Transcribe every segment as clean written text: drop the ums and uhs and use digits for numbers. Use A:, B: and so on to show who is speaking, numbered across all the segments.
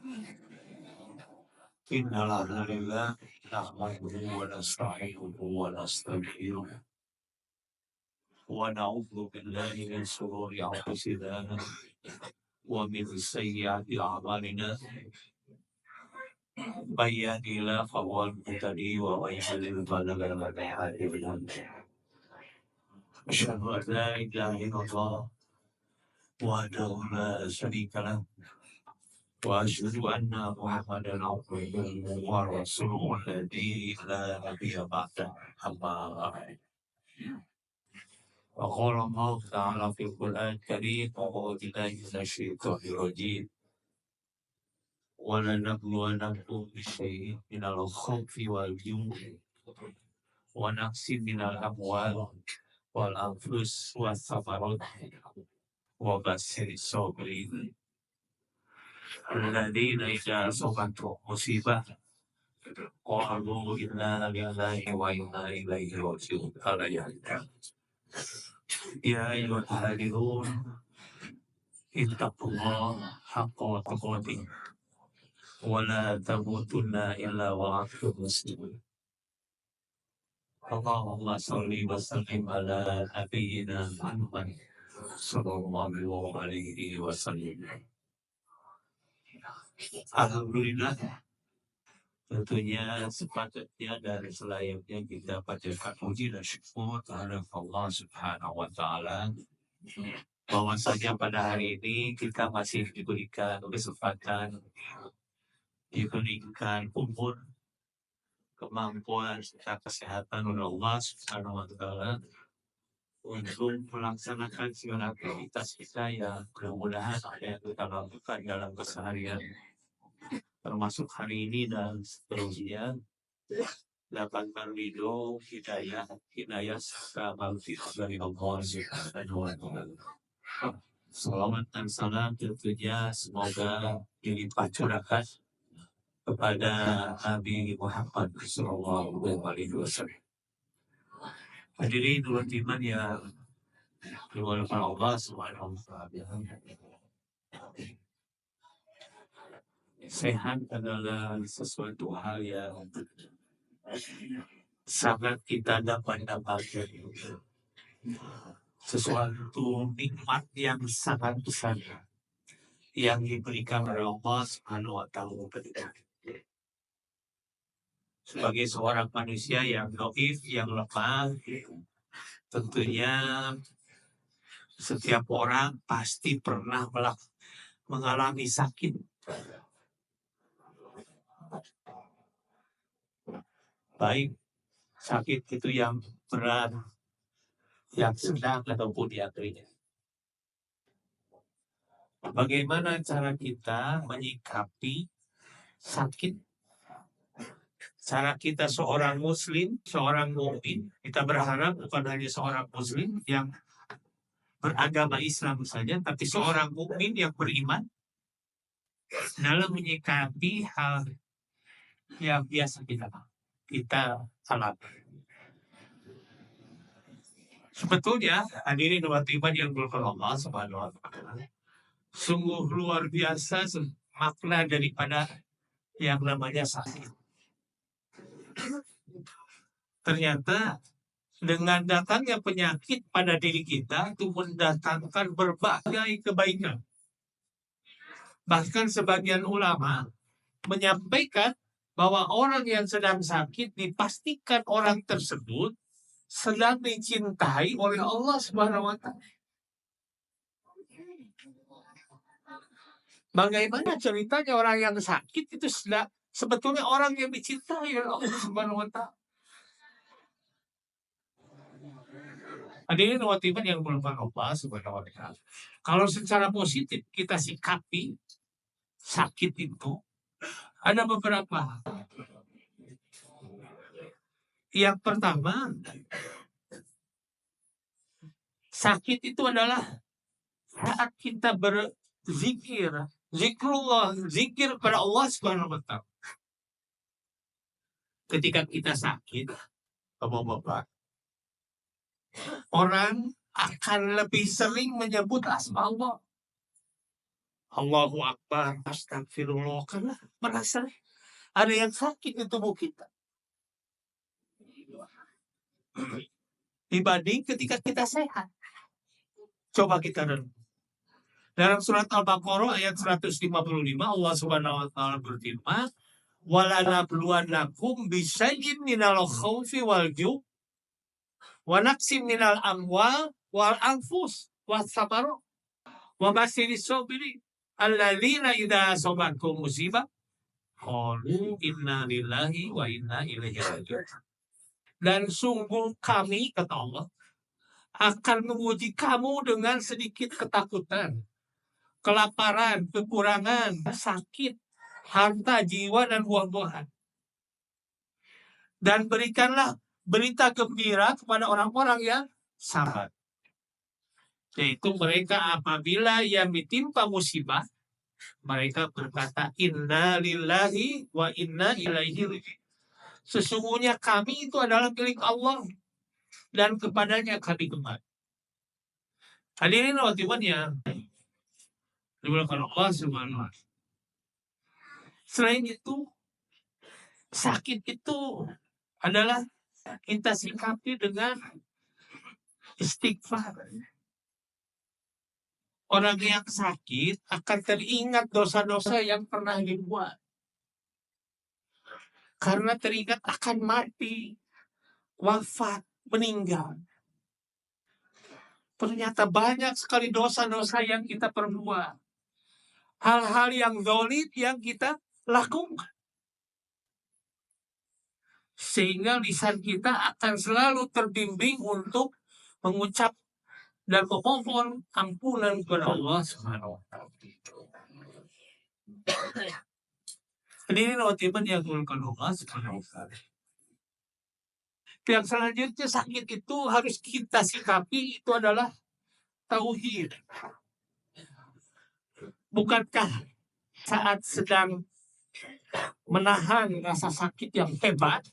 A: إن الحمد لله نحمده ونستعينه ونستغفره ونعوذ بالله من شرور أنفسنا ومن سيئات أعمالنا من يهده الله فهو المهتدي ومن يضلل فلا هادي له أشهد أن لا إله إلا الله وحده لا شريك له وأشهد أن محمدا عبده ورسوله الذي لا نبي بعده أما بعد وقال الله تعالى في القرآن الكريم أعوذ بالله من الشيطان الرجيم ولنبلونكم بشيء من الخوف والجوع ونقص من الأموال والأنفس والثمرات وبشر الصابرين الذين إذا أصابتهم مصيبة قالوا إنا لله وإنا إليه راجعون يا أيها الحاذرون اتقوا الله حق تقاته ولا تموتن إلا وأنتم مسلمون اللهم صل وسلم على نبينا محمد صلى الله عليه وسلم. Alhamdulillah, tentunya sepatutnya dan selayaknya kita panjatkan puji dan syukur terhadap Allah Subhanahu wa Ta'ala bahwasanya pada hari ini kita masih diberikan kesempatan, diberikan umur, kemampuan serta kesehatan oleh Allah Subhanahu wa Ta'ala untuk melaksanakan segala aktivitas kita yang mudah-mudahan yang kita lakukan dalam keseharian, termasuk hari ini dan seterusnya, dapat berridho, hidayah serta maghfirah dari Allah Subhanahu wa Ta'ala. Salawat dan salam tentunya semoga dilimpah curahkan kepada Nabi Muhammad sallallahu alaihi wasallam. Hadirin iman yang dimuliakan Allah Subhanahu wa Ta'ala. Sehat adalah sesuatu hal yang sangat kita dapat dapatkan, sesuatu nikmat yang sangat besar yang diberikan oleh Allah Subhanahu wa Ta'ala. Sebagai seorang manusia yang dhaif, yang lemah, tentunya setiap orang pasti pernah mengalami sakit. Baik sakit itu yang berat, yang sedang ataupun yang ringan. Bagaimana cara kita menyikapi sakit? Cara kita seorang muslim, seorang mukmin, kita berharap bukan hanya seorang muslim yang beragama Islam saja, tapi seorang mukmin yang beriman dalam menyikapi hal yang biasa kita alami. Sebetulnya hadirin dan iman yang berkenan Allah Subhanahu wa Ta'ala, sungguh luar biasa makna daripada yang namanya sakit. Ternyata dengan datangnya penyakit pada diri kita itu mendatangkan berbagai kebaikan. Bahkan sebagian ulama menyampaikan bahwa orang yang sedang sakit dipastikan orang tersebut sedang dicintai oleh Allah Subhanahu wa Ta'ala. Bagaimana ceritanya orang yang sakit itu sebetulnya orang yang dicintai oleh Allah Subhanahu wa Ta'ala. Hadirin wa timan yang berlimpah Allah Subhanahu wa Ta'ala. Kalau secara positif kita sikapi sakit itu ada beberapa. Yang pertama, sakit itu adalah saat kita berzikir, zikir kepada Allah Subhanahu wa Ta'ala. Ketika kita sakit, Bapak-bapak, orang akan lebih sering menyebut asma Allah. Allahu Akbar, astagfirullah, karena merasa ada yang sakit di tubuh kita. Dibanding ketika kita sehat. Coba kita renung. Dalam surat Al-Baqarah ayat 155 Allah Subhanahu wa taala berfirman, "Walanabluwannakum bisyai'in minal khaufi wal ju' wa naqsim minal amwal wal anfus was sabarat wa basyiris sabirin alladzina idza asabathum musibah qalu inna lillahi wa inna ilaihi raji'un." Dan sungguh kami, kata Allah, akan menguji kamu dengan sedikit ketakutan, kelaparan, kekurangan, sakit, harta, jiwa, dan buah-buahan. Dan berikanlah berita gembira kepada orang-orang yang sabar. Yaitu mereka apabila yang ditimpa musibah, mereka berkata, inna lillahi wa inna ilaihi raji'un. Sesungguhnya kami itu adalah milik Allah dan kepadanya kami kembali. Hadirin rahimah yang dimuliakan Allah Subhanahu wa taala. Selain itu, sakit itu adalah kita sikapi dengan istighfar. Orang yang sakit akan teringat dosa-dosa yang pernah dibuat. Karena teringat akan mati, wafat, meninggal. Ternyata banyak sekali dosa-dosa yang kita perbuat. Hal-hal yang zalim yang kita lakukan. Sehingga lisan kita akan selalu terbimbing untuk mengucap dan memohon ampunan kepada Allah Subhanahu wa taala. Hadirin rahimah yang dimuliakan Allah Subhanahu wa taala. Yang selanjutnya sakit itu harus kita sikapi itu adalah tauhid. Bukankah saat sedang menahan rasa sakit yang hebat,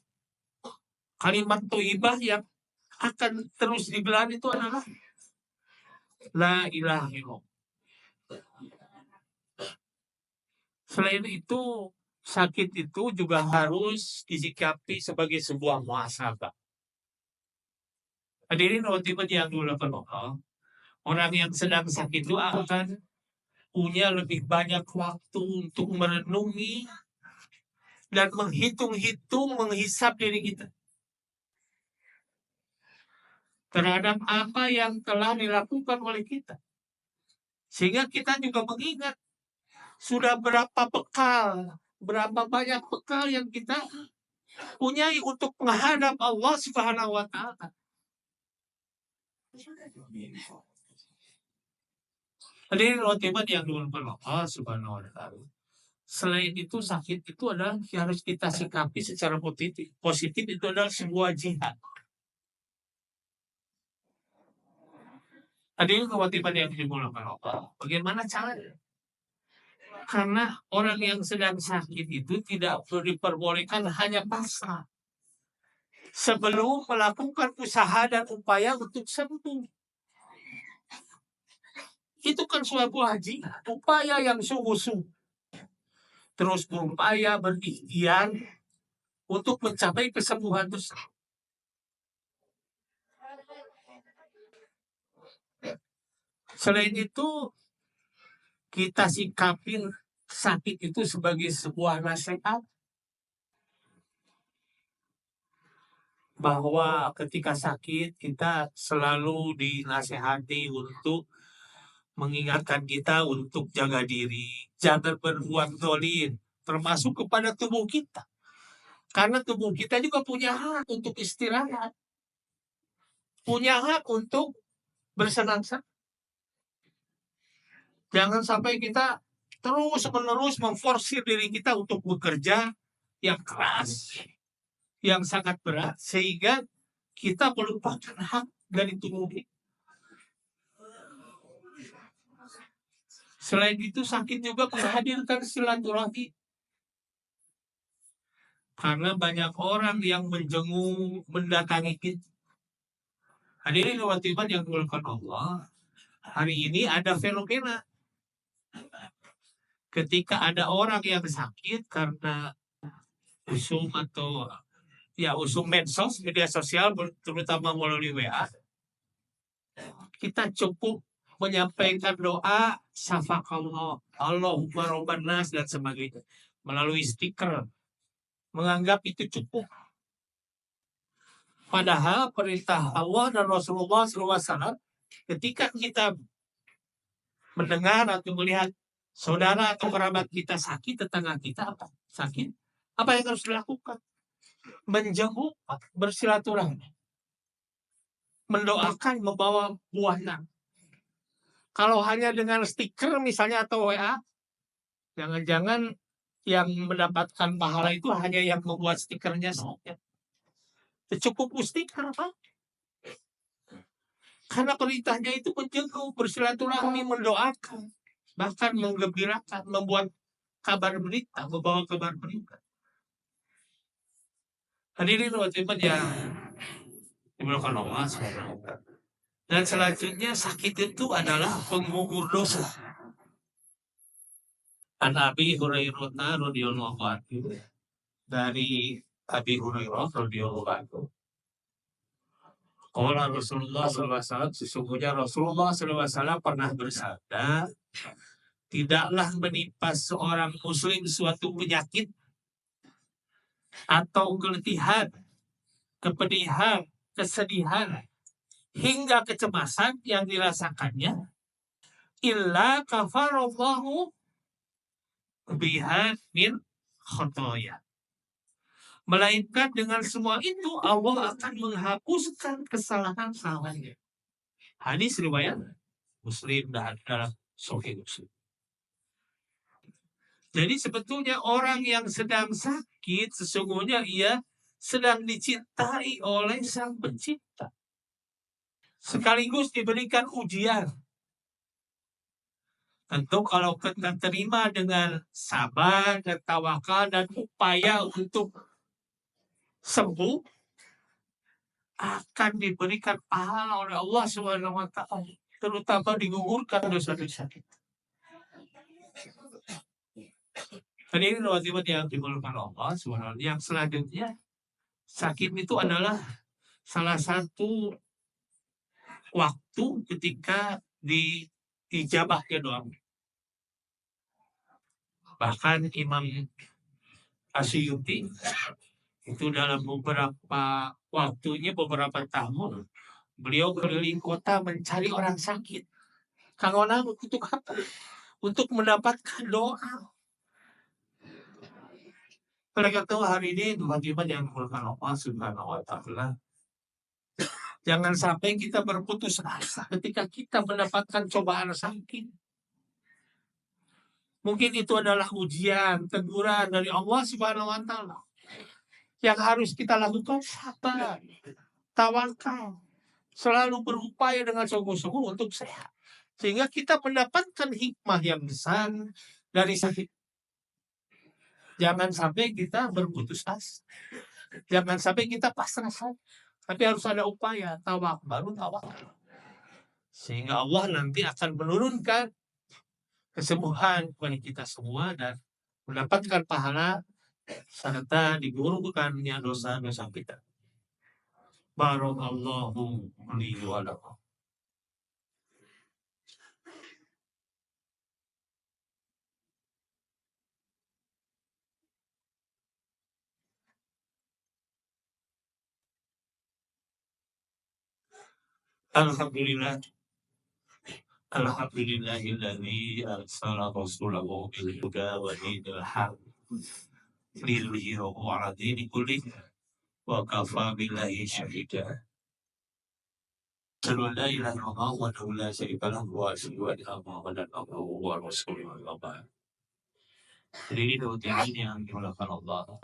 A: kalimat thayyibah yang akan terus digelar itu adalah la ilaha illallah. Selain itu, sakit itu juga harus disikapi sebagai sebuah muhasabah. Hadirin rahimah yang dimuliakan Allah, orang yang sedang sakit itu akan punya lebih banyak waktu untuk merenungi dan menghitung-hitung, menghisap diri kita terhadap apa yang telah dilakukan oleh kita. Sehingga kita juga mengingat sudah berapa bekal, berapa banyak bekal yang kita punyai untuk menghadap Allah Subhanahu wa taala. Hadirin rahimah yang dimuliakan Allah Subhanahu wa taala. Selain itu, sakit itu adalah yang harus kita sikapi secara positif. Positif itu adalah sebuah jihad. Hadirin rahimah yang dimuliakan Allah. Bagaimana caranya? Karena orang yang sedang sakit itu tidak diperbolehkan hanya pasrah sebelum melakukan usaha dan upaya untuk sembuh. Itu kan suatu jihad, upaya yang sungguh-sungguh. Terus berupaya berikhtiar untuk mencapai kesembuhan tersebut. Selain itu, kita sikapin sakit itu sebagai sebuah nasihat bahwa ketika sakit kita selalu dinasihati untuk mengingatkan kita untuk jaga diri, jangan berbuat zalim, termasuk kepada tubuh kita. Karena tubuh kita juga punya hak untuk istirahat, punya hak untuk bersenang-senang. Jangan sampai kita terus-menerus memforsir diri kita untuk bekerja yang keras, yang sangat berat, sehingga kita melupakan hak dari tubuh kita. Selain itu, sakit juga menghadirkan silaturahmi. Karena banyak orang yang menjenguk, mendatangi kita. Hadirin rahimah yang dimuliakan Allah, hari ini ada fenomena ketika ada orang yang sakit karena usum atau usum medsos, media sosial, terutama melalui WA, kita cukup menyampaikan doa syafakallah, Allahumma robban nas dan sebagainya melalui stiker, menganggap itu cukup. Padahal perintah Allah dan Rasulullah SAW, ketika kita mendengar atau melihat saudara atau kerabat kita sakit, tetangga kita sakit, apa yang harus dilakukan? Menjenguk, bersilaturahmi, mendoakan, membawa buahnya. Kalau hanya dengan stiker misalnya atau WA, jangan-jangan yang mendapatkan pahala itu hanya yang membuat stikernya saja. Cukup stiker, Pak. Karena perintahnya itu menjenguk, bersilaturahmi, mendoakan, bahkan menggembirakan, membuat kabar berita, membawa kabar berita. Hadirin wajibnya yang dimulakan Allah. Dan selanjutnya sakit itu adalah penggugur dosa. An Abi Hurairah radhiyallahu anhu, dari Abi Hurairah radhiyallahu anhu, qala Rasulullah SAW, sesungguhnya Rasulullah SAW pernah bersabda, tidaklah menimpa seorang muslim suatu penyakit atau keletihan, kepedihan, kesedihan, hingga kecemasan yang dirasakannya, illa kafarallahu biha min khotoya. Melainkan dengan semua itu Allah akan menghapuskan kesalahan-kesalahannya. Hadis riwayat Muslim dan dalam Sahih Muslim. Jadi sebetulnya orang yang sedang sakit, sesungguhnya ia sedang dicintai oleh Sang Pencipta. Sekaligus diberikan ujian. Tentu kalau kita terima dengan sabar dan tawakal dan upaya untuk sembuh, akan diberikan pahala oleh Allah SWT, terutama digugurkan dosa-dosa kita. Jadi ini wajibat yang dimulakan Allah SWT. Yang selanjutnya, sakit itu adalah salah satu waktu ketika diijabahnya doa. Bahkan Imam Asyuyuti itu dalam beberapa waktunya, beberapa tahun, beliau keliling kota mencari orang sakit. Karena untuk apa? Untuk mendapatkan doa. Mereka tahu hari ini bagaimana yang dimulakan Allah Subhanahu wa Ta'ala. Jangan sampai kita berputus asa ketika kita mendapatkan cobaan sakit. Mungkin itu adalah ujian, teguran dari Allah Subhanahu wa Ta'ala. Yang harus kita lakukan sabar, tawakal, selalu berupaya dengan sungguh-sungguh untuk sehat. Sehingga kita mendapatkan hikmah yang besar dari sakit. Jangan sampai kita berputus asa. Jangan sampai kita pasrah saja. Tapi harus ada upaya, tawakal, baru tawakal. Sehingga Allah nanti akan menurunkan kesembuhan kepada kita semua dan mendapatkan pahala serta digugurkannya dosa-dosa kita. Barakallahu li wa lakum. Alhamdulillah. Alhamdulillahilladzi arsala rasulahu bil huda wa dinil haq liyudhhirahu 'ala dini kullih wa kafa billahi syahida. Asyhadu an la ilaha illallah wahdahu la syarika lahu wa asyhadu anna Muhammadan abduhu wa rasuluhu. Jadi ini rutin yang dimulakan Allah.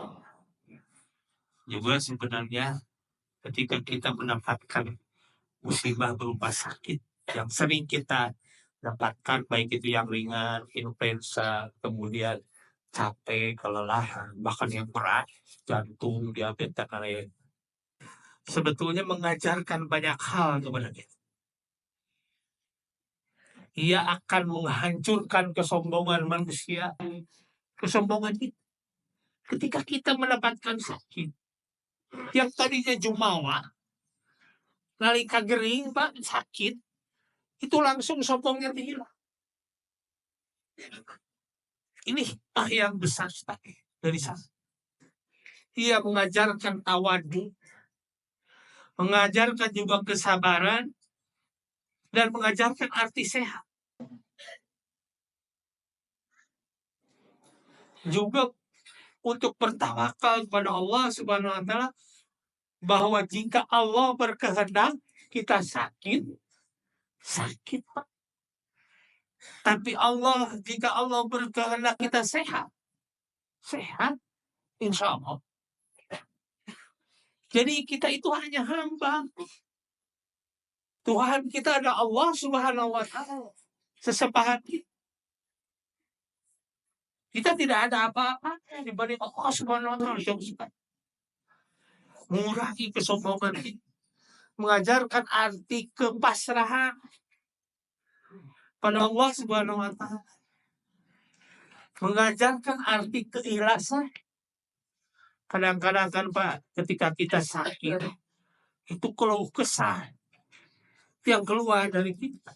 A: Juga sebenarnya ketika kita mendapatkan musibah berupa sakit yang sering kita dapatkan, baik itu yang ringan, influenza, kemudian capek, kelelahan, bahkan yang berat, jantung, diabetes, dan lain-lain. Sebetulnya mengajarkan banyak hal kepada kita.
B: ia akan menghancurkan kesombongan manusia. Kesombongan itu ketika kita mendapatkan sakit yang tadinya jumawa, nalika gering Pak sakit, itu langsung sombongnya hilang. Ini hikmah yang besar sekali dari sana. Ia mengajarkan tawadu, mengajarkan juga kesabaran, dan mengajarkan arti sehat. Juga untuk bertawakal kepada Allah Subhanahu wa Ta'ala, bahwa jika Allah berkehendak kita sakit Pak. Tapi jika Allah berkehendak kita sehat, insya Allah. Jadi kita itu hanya hamba. Tuhan kita ada Allah Subhanahu wa Ta'ala. Sesembahan kita tidak ada apa-apa dibanding Allah Subhanahu wa Ta'ala. Mengurangi kesombongan ini, mengajarkan arti kepasrahan pada Allah Subhanahu wa Ta'ala, mengajarkan arti keikhlasan. Kadang-kadang kan Pak, ketika kita sakit, itu keluh kesah yang keluar dari kita.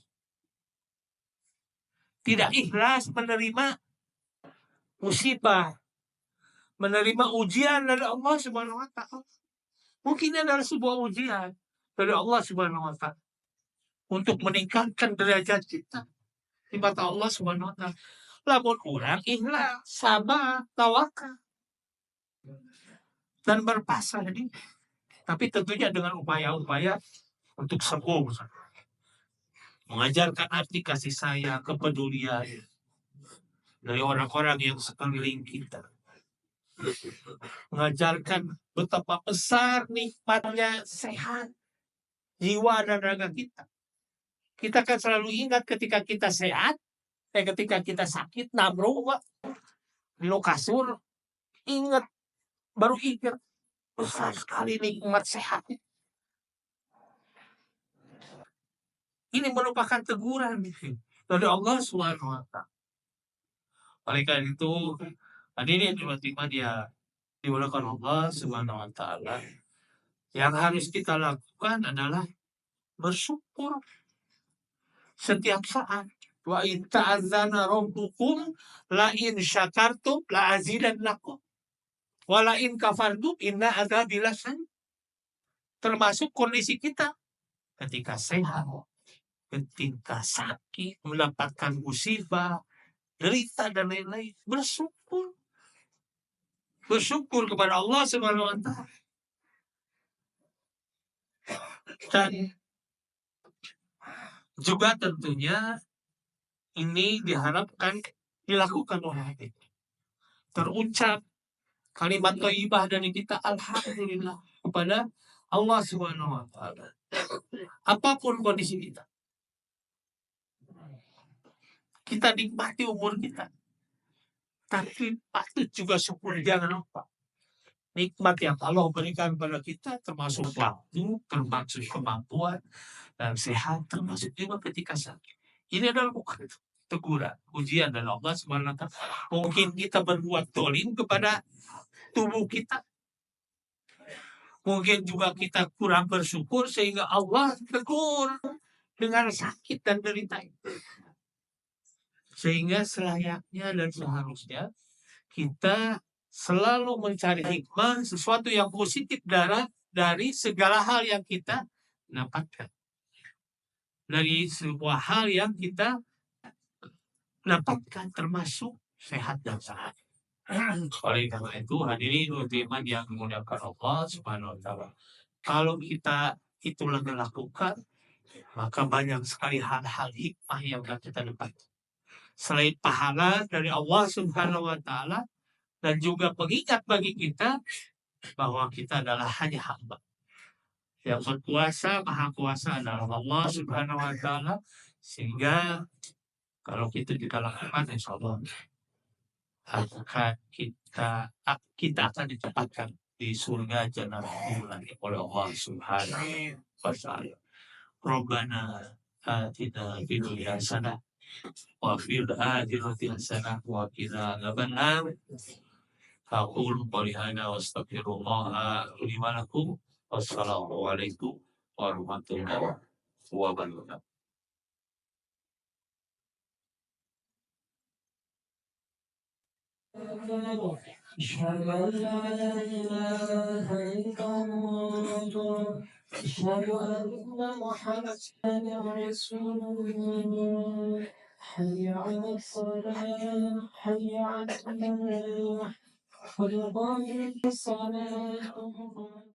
B: Tidak ikhlas menerima musibah, menerima ujian dari Allah Subhanahu wa Ta'ala. Mungkin adalah sebuah ujian dari Allah Subhanahu wa Ta'ala untuk meningkatkan derajat kita di mata Allah Subhanahu wa Ta'ala. Lamun kurang ikhlas, sabar, tawakal, dan berpasrah diri. Tapi tentunya dengan upaya-upaya untuk sembuh. Mengajarkan arti kasih sayang, kepedulian dari orang-orang yang sekeliling kita. Mengajarkan betapa besar nikmatnya sehat jiwa dan raga kita. Kita kan selalu ingat ketika kita sehat, ketika kita sakit, namro di lokasur, ingat, baru ingat besar sekali nikmat sehat. Ini merupakan teguran dari Allah Subhanahu wa Ta'ala. Oleh karena itu, hadirin tiba-tiba dia dimulakan Allah Subhanahu wa Ta'ala. Yang harus kita lakukan adalah bersyukur setiap saat. Wa in ta'adzana rabbukum la in syakartum la azidannakum wa la in kafartum inna adzabi lasyadid. Termasuk kondisi kita ketika sehat, ketika sakit, mendapatkan musibah, derita dan lain-lain, bersyukur kepada Allah Subhanahu wa Ta'ala. Dan juga tentunya ini diharapkan dilakukan oleh kita. Terucap kalimat thayyibah dari kita, alhamdulillah, kepada Allah Subhanahu wa Ta'ala. Apapun kondisi kita nikmati umur kita. Tapi patut juga syukur, jangan lupa nikmat yang Allah berikan kepada kita, termasuk waktu, termasuk kemampuan, dan sehat, termasuk juga ketika sakit. Ini adalah bukan teguran, ujian dari Allah Subhanahu wa Ta'ala. Mungkin kita berbuat dolim kepada tubuh kita. Mungkin juga kita kurang bersyukur sehingga Allah tegur dengan sakit dan derita. Sehingga selayaknya dan seharusnya kita selalu mencari hikmah, sesuatu yang positif dari segala hal yang kita dapatkan. Dari sebuah hal yang kita dapatkan, termasuk sehat dan sehat. Oleh karena itu, hadirin iman yang dimuliakan Allah Subhanahu wa Ta'ala, kalau kita itu lakukan, maka banyak sekali hal-hal hikmah yang kita dapat. Selain pahala dari Allah Subhanahu wa Ta'ala, dan juga pengingat bagi kita bahwa kita adalah hanya hamba. Yang berkuasa, maha kuasa adalah Allah Subhanahu wa Ta'ala. Sehingga kalau kita lakukan, insya Allah kita akan ditempatkan di surga jannah oleh Allah Subhanahu wa Ta'ala. Rabbana atina fid dunya hasanah
A: وفي الآخرة حسنة وقنا عذاب النار. أقول قولي هذا وأستغفر الله لي ولكم. والسلام عليكم ورحمة الله وبركاته. أشهد أن لا إله إلا الله. أشهد أن محمدا رسول الله. حي على الصلاة، حي على الفلاح، قد قامت الصلاة.